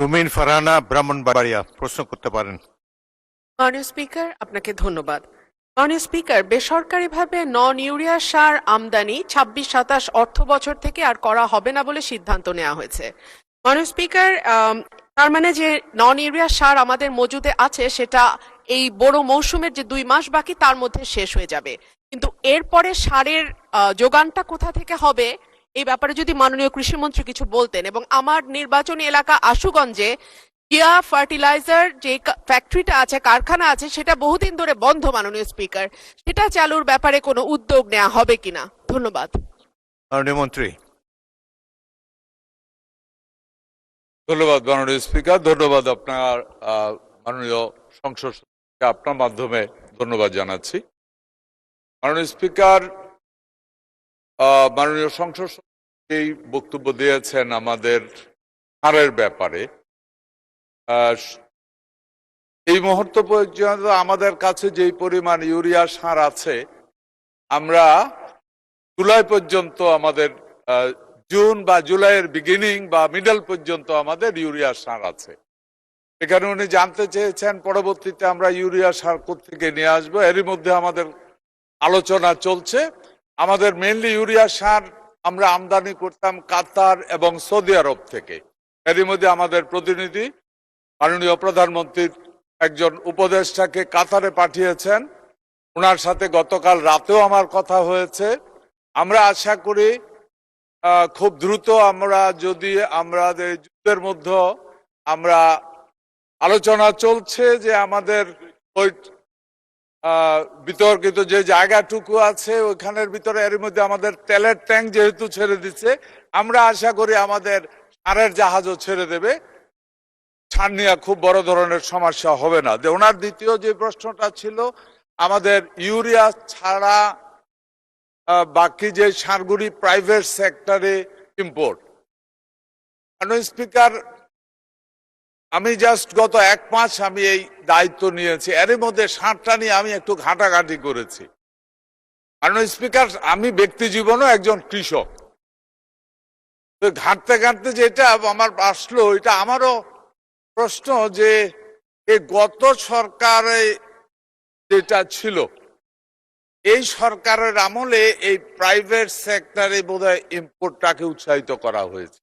মুমিন ফারহানা, ব্রাহ্মণবাড়িয়া, প্রশ্ন করতে পারেন। মাননীয় স্পিকার, আপনাকে ধন্যবাদ। মাননীয় স্পিকার, বেসরকারিভাবে নন ইউরিয়া সার আমদানি ২৬-২৭ অর্থ বছর থেকে আর করা হবে না বলে সিদ্ধান্ত নেওয়া হয়েছে। মাননীয় স্পিকার, তার মানে যে নন ইউরিয়া সার আমাদের মজুদে আছে সেটা এই বড় মৌসুমের যে ২ মাস বাকি তার মধ্যে শেষ হয়ে যাবে, কিন্তু এরপরে সারের যোগানটা কোথা থেকে হবে এই ব্যাপারে যদি মাননীয় কৃষিমন্ত্রী কিছু বলতেন। এবং আমার নির্বাচনী এলাকা আশুগঞ্জে কিয়া ফার্টিলাইজার যে ফ্যাক্টরিটা আছে, কারখানা আছে, সেটা বহুদিন ধরে বন্ধ। মাননীয় স্পিকার, সেটা চালুর ব্যাপারে কোনো উদ্যোগ নেওয়া হবে কিনা? ধন্যবাদ। মাননীয় মন্ত্রী। ধন্যবাদ মাননীয় স্পিকার, ধন্যবাদ আপনার মাননীয় সংসদ সদস্যকে আপনার মাধ্যমে ধন্যবাদ জানাচ্ছি। মাননীয় স্পিকার, মাননীয় সংসদ সদস্য এই বক্তব্য দিয়েছেন আমাদের সারের ব্যাপারে। এই মুহূর্ত পর্যন্ত আমাদের কাছে যেই পরিমাণ ইউরিয়া সার আছে, আমরা জুলাই পর্যন্ত আমাদের জুন বা জুলাইয়ের বিগিনিং বা মিডল পর্যন্ত আমাদের ইউরিয়া সার আছে। এখানে উনি জানতে চেয়েছেন পরবর্তীতে আমরা ইউরিয়া সার কোত্থেকে নিয়ে আসবো। এরই মধ্যে আমাদের আলোচনা চলছে। আমাদের মেইনলি ইউরিয়া সার আমরা আমদানি করতাম কাতার এবং সৌদি আরব থেকে। এরই মধ্যে আমাদের প্রতিনিধি মাননীয় প্রধানমন্ত্রীর একজন উপদেষ্টাকে কাতারে পাঠিয়েছেন, ওনার সাথে গতকাল রাতেও আমার কথা হয়েছে। আমরা আশা করি খুব দ্রুত আমরা যদি আমাদের যুদ্ধের মধ্যে আমরা আলোচনা চলছে যে আমাদের ওই বিতর্কিত যে জায়গাটুকু আছে ওইখানের ভিতরে এর মধ্যে আমাদের তেলের ট্যাঙ্ক যেহেতু ছেড়ে দিচ্ছে, আমরা আশা করি আমাদের সারের জাহাজও ছেড়ে দেবে। সার নিয়ে খুব বড় ধরনের সমস্যা হবে না। যে ওনার দ্বিতীয় যে প্রশ্নটা ছিল আমাদের ইউরিয়া ছাড়া বাকি যে সারগুলি প্রাইভেট সেক্টরে ইম্পোর্ট। মাননীয় স্পিকার, আমি জাস্ট গত 1 মাস আমি এই দায়িত্ব নিয়েছি, এর মধ্যে সারটা নিয়ে আমি একটু ঘাটাঘাটি করেছি। মাননীয় স্পিকার, আমি ব্যক্তি জীবনেও একজন কৃষক। তো ঘাটতে ঘাটতে যেটা আমার আসলো, এটা আমারও প্রশ্ন যে এই গত সরকারে যেটা ছিল, এই সরকারের আমলে এই প্রাইভেট সেক্টরে বোধহয় ইম্পোর্টটাকে উৎসাহিত করা হয়েছে।